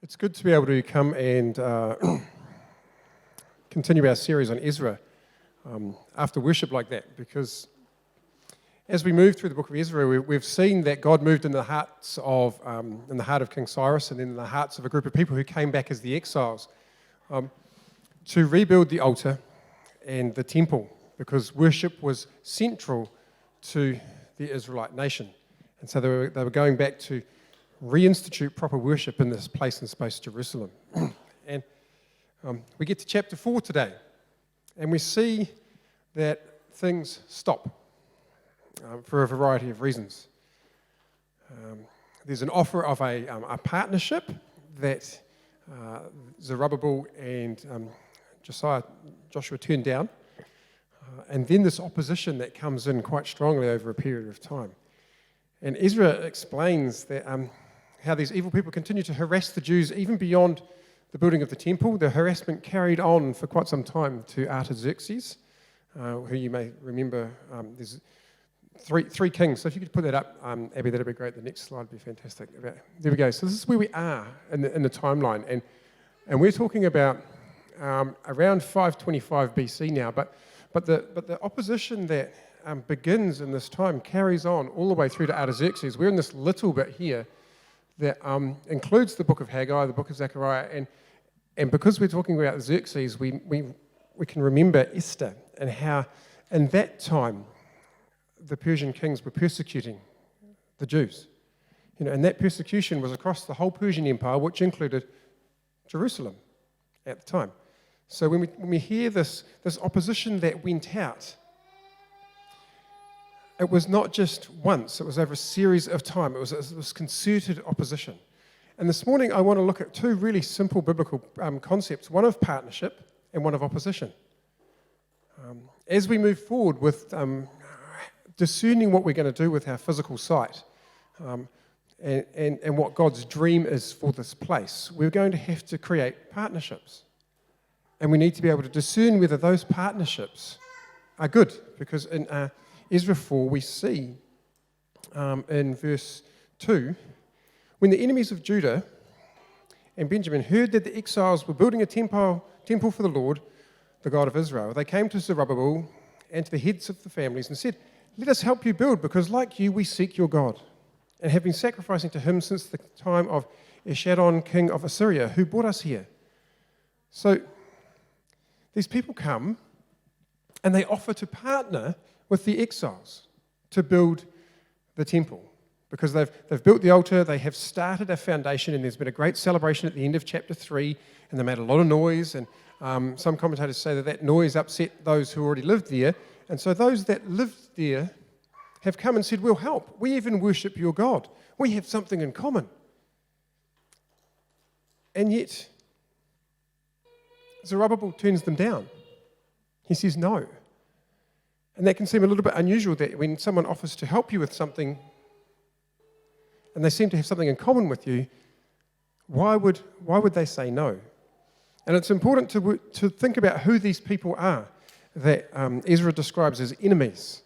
It's good to be able to come and continue our series on Ezra after worship like that, because as we move through the book of Ezra, we've seen that God moved in the heart of King Cyrus and in the hearts of a group of people who came back as the exiles to rebuild the altar and the temple, because worship was central to the Israelite nation. And so they were going back to reinstitute proper worship in this place and space, Jerusalem. And we get to chapter 4 today, and we see that things stop for a variety of reasons. There's an offer of a partnership that Zerubbabel and Joshua turned down, and then this opposition that comes in quite strongly over a period of time. And Ezra explains that how these evil people continue to harass the Jews even beyond the building of the temple. The harassment carried on for quite some time to Artaxerxes, who you may remember. There's three kings. So if you could put that up, Abby, that'd be great. The next slide would be fantastic. There we go. So this is where we are in the timeline, and we're talking about around 525 BC now. But the opposition that begins in this time carries on all the way through to Artaxerxes. We're in this little bit here that includes the book of Haggai, the book of Zechariah, and because we're talking about Xerxes, we can remember Esther and how in that time the Persian kings were persecuting the Jews. And that persecution was across the whole Persian Empire, which included Jerusalem at the time. So when we hear this opposition that went out, it was not just once, it was over a series of time. It was concerted opposition. And this morning I want to look at two really simple biblical concepts, one of partnership and one of opposition. As we move forward with discerning what we're going to do with our physical sight and what God's dream is for this place, we're going to have to create partnerships. And we need to be able to discern whether those partnerships are good, because in Ezra 4, we see in verse 2, when the enemies of Judah and Benjamin heard that the exiles were building a temple for the Lord, the God of Israel, they came to Zerubbabel and to the heads of the families and said, "Let us help you build, because like you, we seek your God, and have been sacrificing to him since the time of Esarhaddon, king of Assyria, who brought us here." So these people come and they offer to partner with the exiles to build the temple, because they've built the altar, they have started a foundation, and there's been a great celebration at the end of chapter 3, and they made a lot of noise, and some commentators say that noise upset those who already lived there, and so those that lived there have come and said, "We'll help. We even worship your God. We have something in common." And yet Zerubbabel turns them down. He says no. And that can seem a little bit unusual, that when someone offers to help you with something and they seem to have something in common with you, why would they say no? And it's important to think about who these people are that Ezra describes as enemies.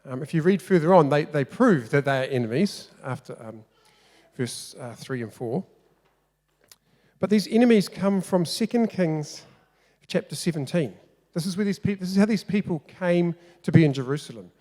If you read further on, they prove that they are enemies after verse 3 and 4. But these enemies come from 2 Kings chapter 17. This is how these people came to be in Jerusalem.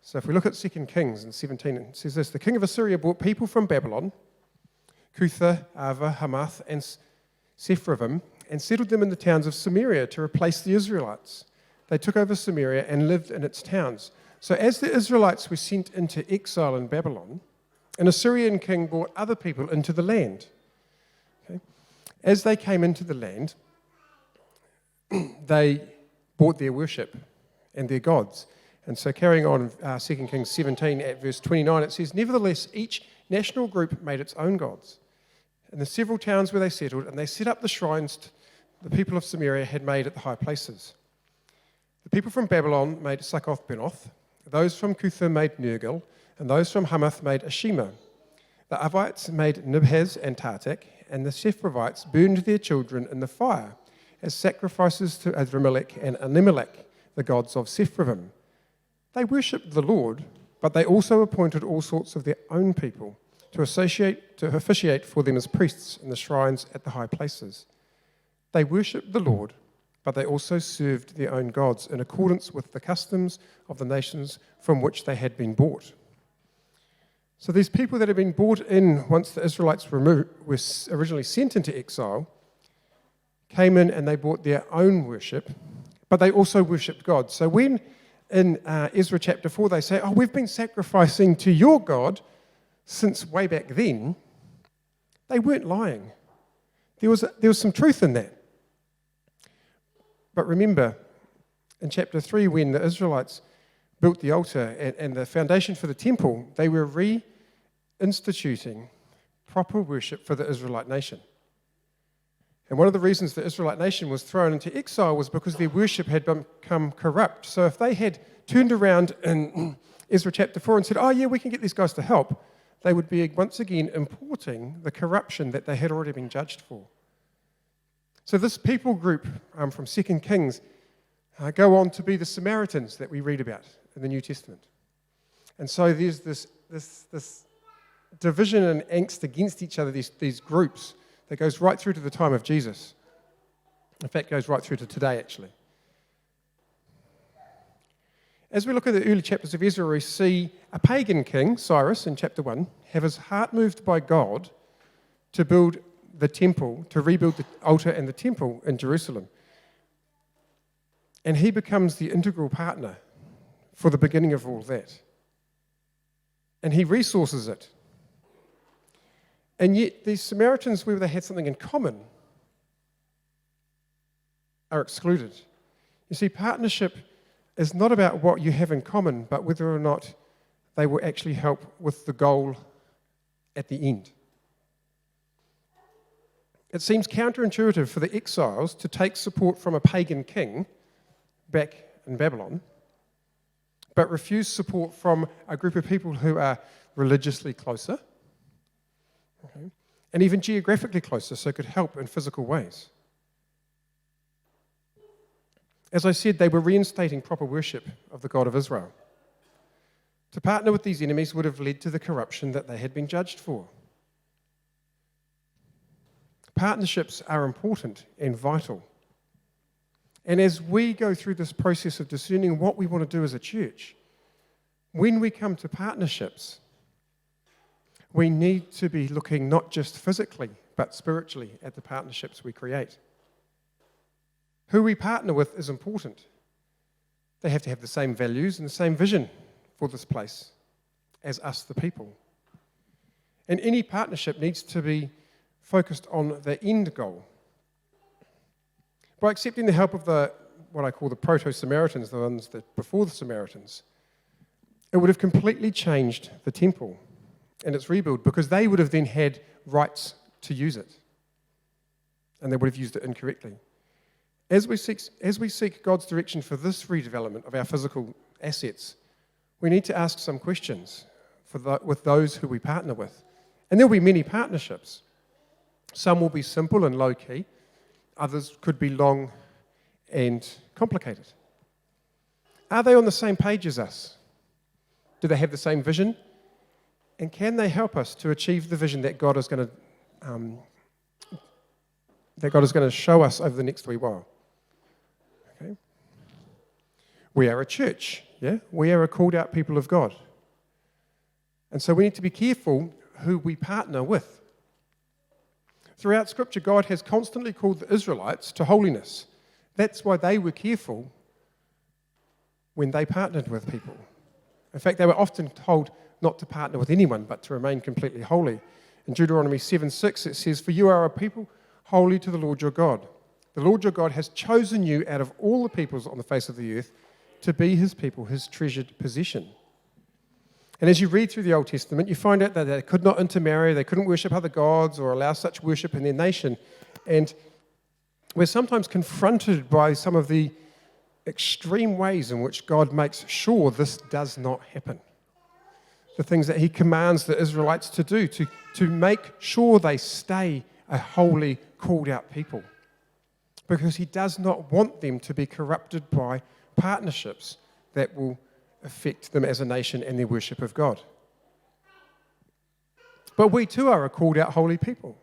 So if we look at 2 Kings in 17, it says this: "The king of Assyria brought people from Babylon, Cutha, Ava, Hamath, and Sepharvaim, and settled them in the towns of Samaria to replace the Israelites. They took over Samaria and lived in its towns. So as the Israelites were sent into exile in Babylon, an Assyrian king brought other people into the land. Okay? As they came into the land, they brought their worship and their gods." And so carrying on 2 Kings 17 at verse 29, it says, "Nevertheless, each national group made its own gods in the several towns where they settled, and they set up the shrines the people of Samaria had made at the high places. The people from Babylon made Succoth-Benoth, those from Cutha made Nergal, and those from Hamath made Ashima. The Avites made Nibhaz and Tartak, and the Sepharvites burned their children in the fire as sacrifices to Adrammelech and Anemelech, the gods of Sepharvaim. They worshipped the Lord, but they also appointed all sorts of their own people to officiate for them as priests in the shrines at the high places. They worshipped the Lord, but they also served their own gods in accordance with the customs of the nations from which they had been bought. So these people that had been brought in once the Israelites were originally sent into exile came in and they brought their own worship, but they also worshipped God. So when in Ezra chapter 4 they say, we've been sacrificing to your God since way back then, they weren't lying. There was some truth in that. But remember, in chapter 3, when the Israelites built the altar and the foundation for the temple, they were reinstituting proper worship for the Israelite nation. And one of the reasons the Israelite nation was thrown into exile was because their worship had become corrupt. So if they had turned around in Ezra chapter 4 and said, we can get these guys to help, they would be once again importing the corruption that they had already been judged for. So this people group from 2 Kings go on to be the Samaritans that we read about in the New Testament. And so there's this division and angst against each other, these groups, that goes right through to the time of Jesus. In fact, goes right through to today, actually. As we look at the early chapters of Ezra, we see a pagan king, Cyrus, in chapter 1, have his heart moved by God to build the temple, to rebuild the altar and the temple in Jerusalem. And he becomes the integral partner for the beginning of all that. And he resources it. And yet these Samaritans, where they had something in common, are excluded. You see, partnership is not about what you have in common, but whether or not they will actually help with the goal at the end. It seems counterintuitive for the exiles to take support from a pagan king back in Babylon, but refuse support from a group of people who are religiously closer, and even geographically closer, so could help in physical ways. As I said, they were reinstating proper worship of the God of Israel. To partner with these enemies would have led to the corruption that they had been judged for. Partnerships are important and vital. And as we go through this process of discerning what we want to do as a church, when we come to partnerships, we need to be looking not just physically, but spiritually at the partnerships we create. Who we partner with is important. They have to have the same values and the same vision for this place as us, the people. And any partnership needs to be focused on the end goal. By accepting the help of what I call the proto-Samaritans, the ones that before the Samaritans, it would have completely changed the temple and its rebuild, because they would have then had rights to use it, and they would have used it incorrectly. As we seek God's direction for this redevelopment of our physical assets, we need to ask some questions with those who we partner with. And there will be many partnerships. Some will be simple and low-key. Others could be long and complicated. Are they on the same page as us? Do they have the same vision? And can they help us to achieve the vision that God is going to show us over the next wee while? Okay. We are a church, yeah? We are a called out people of God. And so we need to be careful who we partner with. Throughout Scripture, God has constantly called the Israelites to holiness. That's why they were careful when they partnered with people. In fact, they were often told not to partner with anyone, but to remain completely holy. In Deuteronomy 7:6, it says, "For you are a people holy to the Lord your God. The Lord your God has chosen you out of all the peoples on the face of the earth to be his people, his treasured possession." And as you read through the Old Testament, you find out that they could not intermarry, they couldn't worship other gods or allow such worship in their nation. And we're sometimes confronted by some of the extreme ways in which God makes sure this does not happen. The things that he commands the Israelites to do, to make sure they stay a holy, called out people. Because he does not want them to be corrupted by partnerships that will affect them as a nation and their worship of God. But we too are a called out holy people.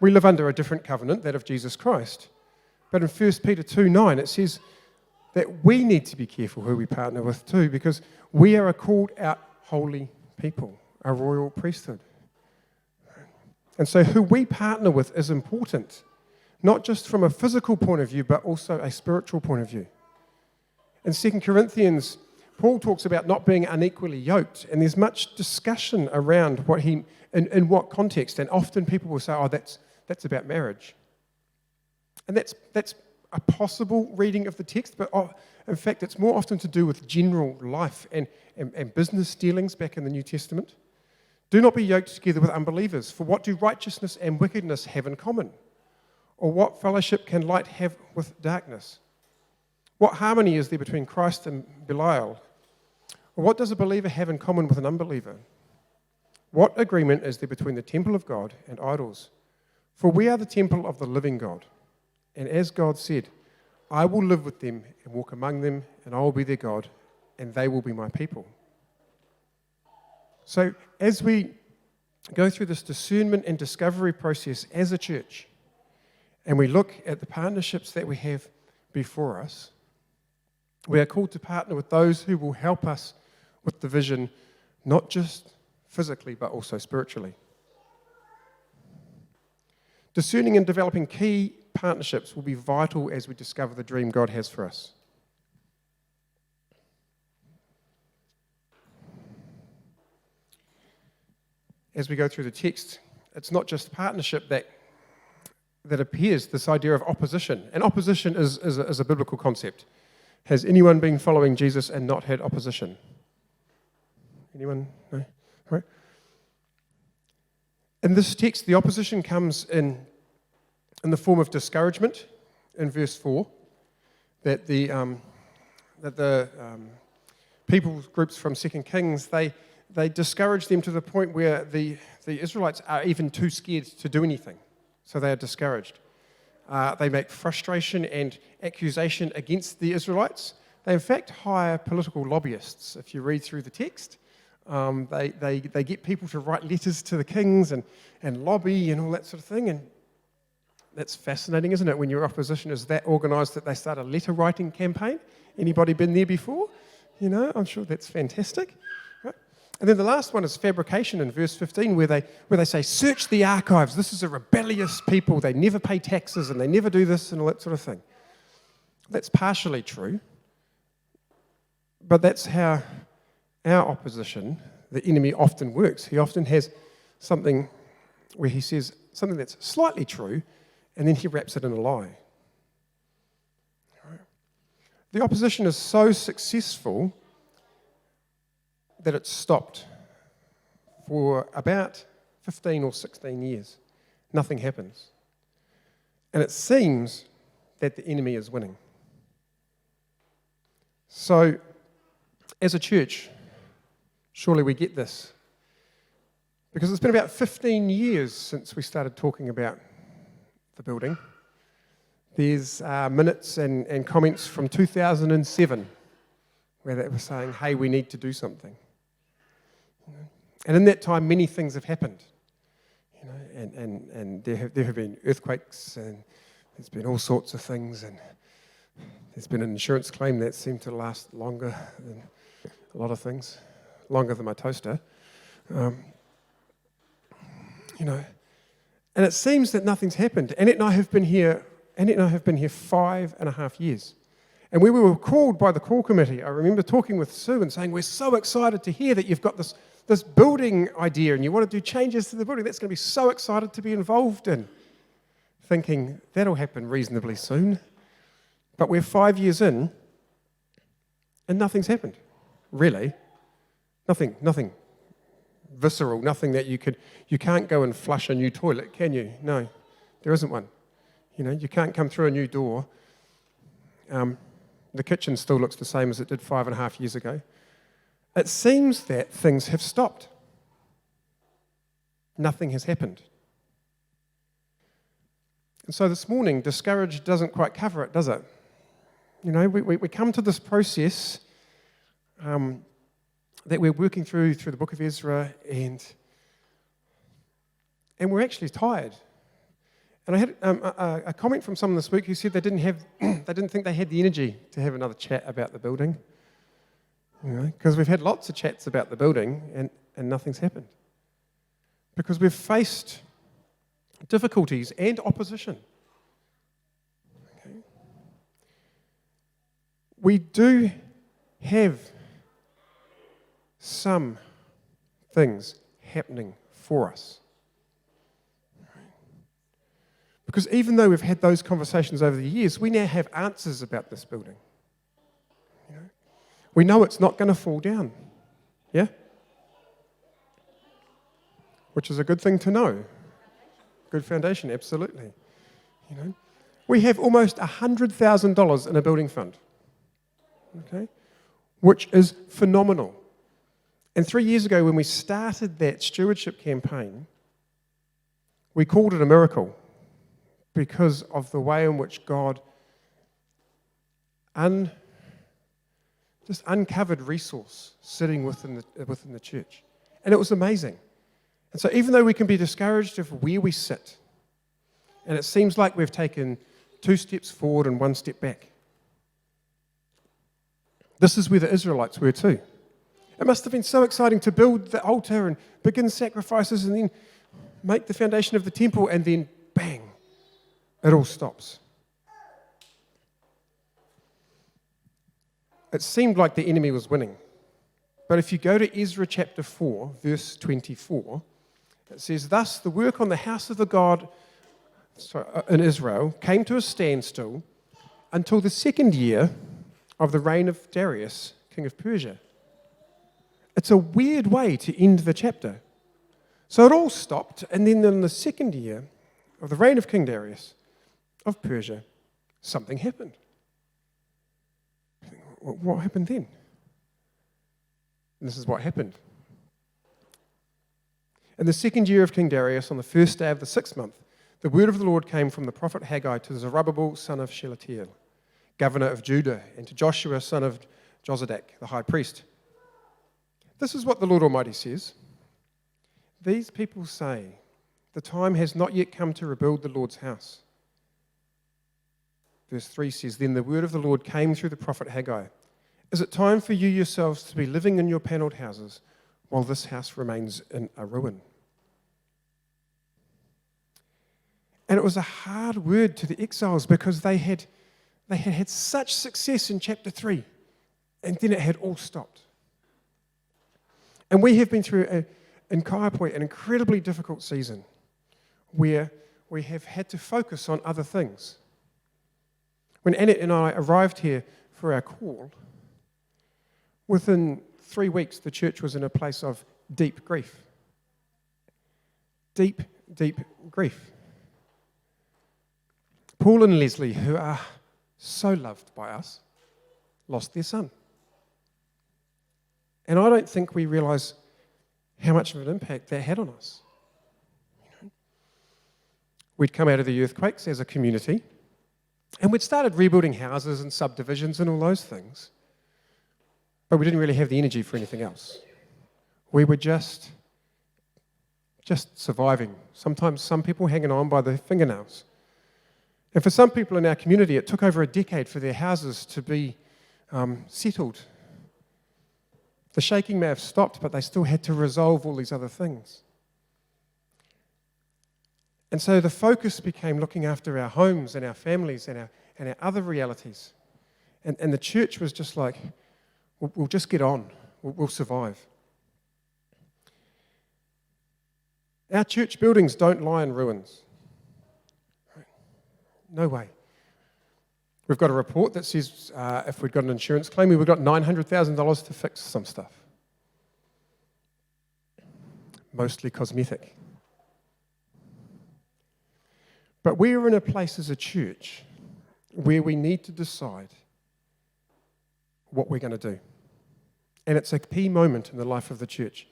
We live under a different covenant, that of Jesus Christ. But in 1 Peter 2:9, it says that we need to be careful who we partner with too, because we are a called out holy people, a royal priesthood. And so who we partner with is important, not just from a physical point of view, but also a spiritual point of view. In 2 Corinthians, Paul talks about not being unequally yoked, and there's much discussion around in what context, and often people will say, oh, that's about marriage. And that's a possible reading of the text, but in fact, it's more often to do with general life and business dealings back in the New Testament. Do not be yoked together with unbelievers, for what do righteousness and wickedness have in common? Or what fellowship can light have with darkness? What harmony is there between Christ and Belial? Or what does a believer have in common with an unbeliever? What agreement is there between the temple of God and idols? For we are the temple of the living God. And as God said, I will live with them and walk among them, and I will be their God, and they will be my people. So as we go through this discernment and discovery process as a church, and we look at the partnerships that we have before us, we are called to partner with those who will help us with the vision, not just physically, but also spiritually. Discerning and developing key partnerships will be vital as we discover the dream God has for us. As we go through the text, it's not just partnership that appears, this idea of opposition. And opposition is a biblical concept. Has anyone been following Jesus and not had opposition? Anyone? No? Right. In this text, the opposition comes in the form of discouragement in verse 4, that the people groups from 2 Kings, they discourage them to the point where the Israelites are even too scared to do anything. So they are discouraged. They make frustration and accusation against the Israelites. They, in fact, hire political lobbyists. If you read through the text, they get people to write letters to the kings and lobby and all that sort of thing. And that's fascinating, isn't it, when your opposition is that organised that they start a letter-writing campaign? Anybody been there before? You know, I'm sure that's fantastic. Right? And then the last one is fabrication in verse 15, where they say, search the archives. This is a rebellious people. They never pay taxes and they never do this and all that sort of thing. That's partially true, but that's how our opposition, the enemy, often works. He often has something where he says something that's slightly true, and then he wraps it in a lie. The opposition is so successful that it's stopped for about 15 or 16 years. Nothing happens. And it seems that the enemy is winning. So, as a church, surely we get this. Because it's been about 15 years since we started talking about the building. There's minutes and comments from 2007 where they were saying, hey, we need to do something. And in that time, many things have happened. You know, and there have been earthquakes, and there's been all sorts of things, and there's been an insurance claim that seemed to last longer than a lot of things, longer than my toaster. You know, and it seems that nothing's happened. Annette and I have been here 5.5 years. And when we were called by the call committee, I remember talking with Sue and saying, we're so excited to hear that you've got this building idea and you want to do changes to the building. That's going to be so excited to be involved in. Thinking, that'll happen reasonably soon. But we're 5 years in and nothing's happened. Really. Nothing visceral, nothing that you can't go and flush a new toilet, can you? No, there isn't one. You know, you can't come through a new door. The kitchen still looks the same as it did 5.5 years ago. It seems that things have stopped. Nothing has happened. And so this morning, discouraged doesn't quite cover it, does it? You know, we come to this process that we're working through the book of Ezra, and and we're actually tired. And I had a comment from someone this week who said they didn't think they had the energy to have another chat about the building. Because we've had lots of chats about the building and nothing's happened. Because we've faced difficulties and opposition. Okay. We do have some things happening for us. Because even though we've had those conversations over the years, we now have answers about this building. We know it's not going to fall down. Yeah? Which is a good thing to know. Good foundation, absolutely. We have almost $100,000 in a building fund. Okay? Which is phenomenal. And 3 years ago, when we started that stewardship campaign, we called it a miracle because of the way in which God just uncovered resource sitting within the church. And it was amazing. And so even though we can be discouraged of where we sit, and it seems like we've taken 2 steps forward and 1 step back, this is where the Israelites were too. It must have been so exciting to build the altar and begin sacrifices and then make the foundation of the temple, and then bang, it all stops. It seemed like the enemy was winning. But if you go to Ezra chapter 4, verse 24, it says, "Thus the work on the house of the God in Israel came to a standstill until the 2nd year of the reign of Darius, king of Persia." It's a weird way to end the chapter. So it all stopped, and then in the 2nd year of the reign of King Darius of Persia, something happened. What happened then? And this is what happened. In the 2nd year of King Darius, on the 1st day of the 6th month, the word of the Lord came from the prophet Haggai to Zerubbabel, son of Shealtiel, governor of Judah, and to Joshua, son of Jozadak, the high priest. This is what the Lord Almighty says. These people say, "The time has not yet come to rebuild the Lord's house." Verse 3 says, "Then the word of the Lord came through the prophet Haggai. Is it time for you yourselves to be living in your panelled houses while this house remains in a ruin?" And it was a hard word to the exiles because they had such success in chapter 3, and then it had all stopped. And we have been through, in Kaiapoi, an incredibly difficult season where we have had to focus on other things. When Annette and I arrived here for our call, within 3 weeks, the church was in a place of deep grief. Deep, deep grief. Paul and Leslie, who are so loved by us, lost their son. And I don't think we realise how much of an impact that had on us. We'd come out of the earthquakes as a community, and we'd started rebuilding houses and subdivisions and all those things. But we didn't really have the energy for anything else. We were just surviving. Sometimes some people hanging on by their fingernails. And for some people in our community, it took over a decade for their houses to be settled. The shaking may have stopped, but they still had to resolve all these other things. And so the focus became looking after our homes and our families and our other realities. And the church was just like, we'll just get on. We'll survive. Our church buildings don't lie in ruins. No way. We've got a report that says if we'd got an insurance claim, we've got $900,000 to fix some stuff. Mostly cosmetic. But we're in a place as a church where we need to decide what we're going to do. And it's a key moment in the life of the church.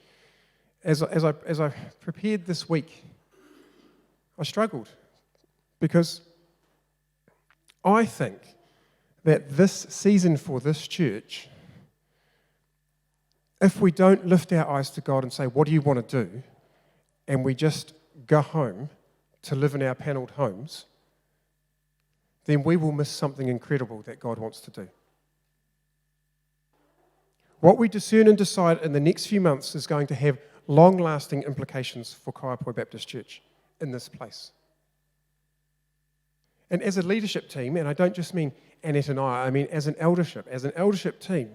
As I prepared this week, I struggled because I think that this season for this church, if we don't lift our eyes to God and say, what do you want to do? And we just go home to live in our panelled homes, then we will miss something incredible that God wants to do. What we discern and decide in the next few months is going to have long-lasting implications for Kaiapoi Baptist Church in this place. And as a leadership team, and I don't just mean Annette and I mean as an eldership team,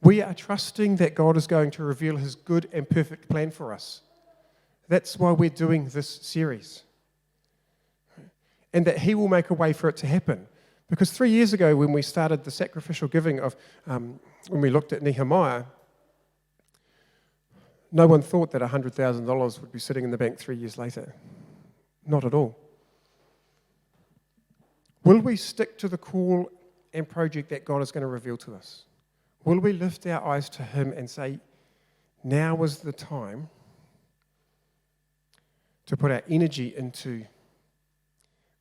we are trusting that God is going to reveal his good and perfect plan for us. That's why we're doing this series. And that he will make a way for it to happen. Because 3 years ago, when we started the sacrificial giving of, when we looked at Nehemiah, no one thought that $100,000 would be sitting in the bank 3 years later. Not at all. Will we stick to the call and project that God is going to reveal to us? Will we lift our eyes to him and say, now is the time to put our energy into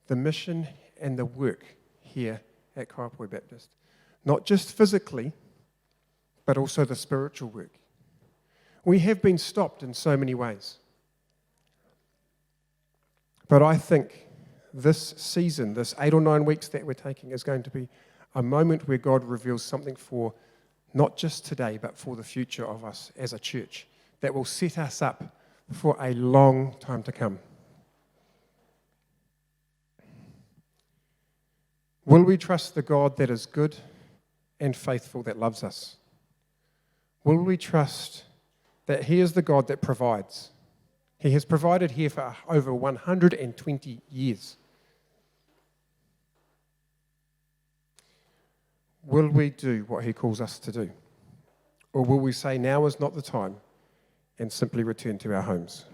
the mission and the work here at Kaiapoi Baptist? Not just physically, but also the spiritual work. We have been stopped in so many ways. But I think this season, this 8 or 9 weeks that we're taking, is going to be a moment where God reveals something for not just today, but for the future of us as a church that will set us up for a long time to come. Will we trust the God that is good and faithful, that loves us? Will we trust that he is the God that provides? He has provided here for over 120 years. Will we do what he calls us to do? Or will we say now is not the time and simply return to our homes?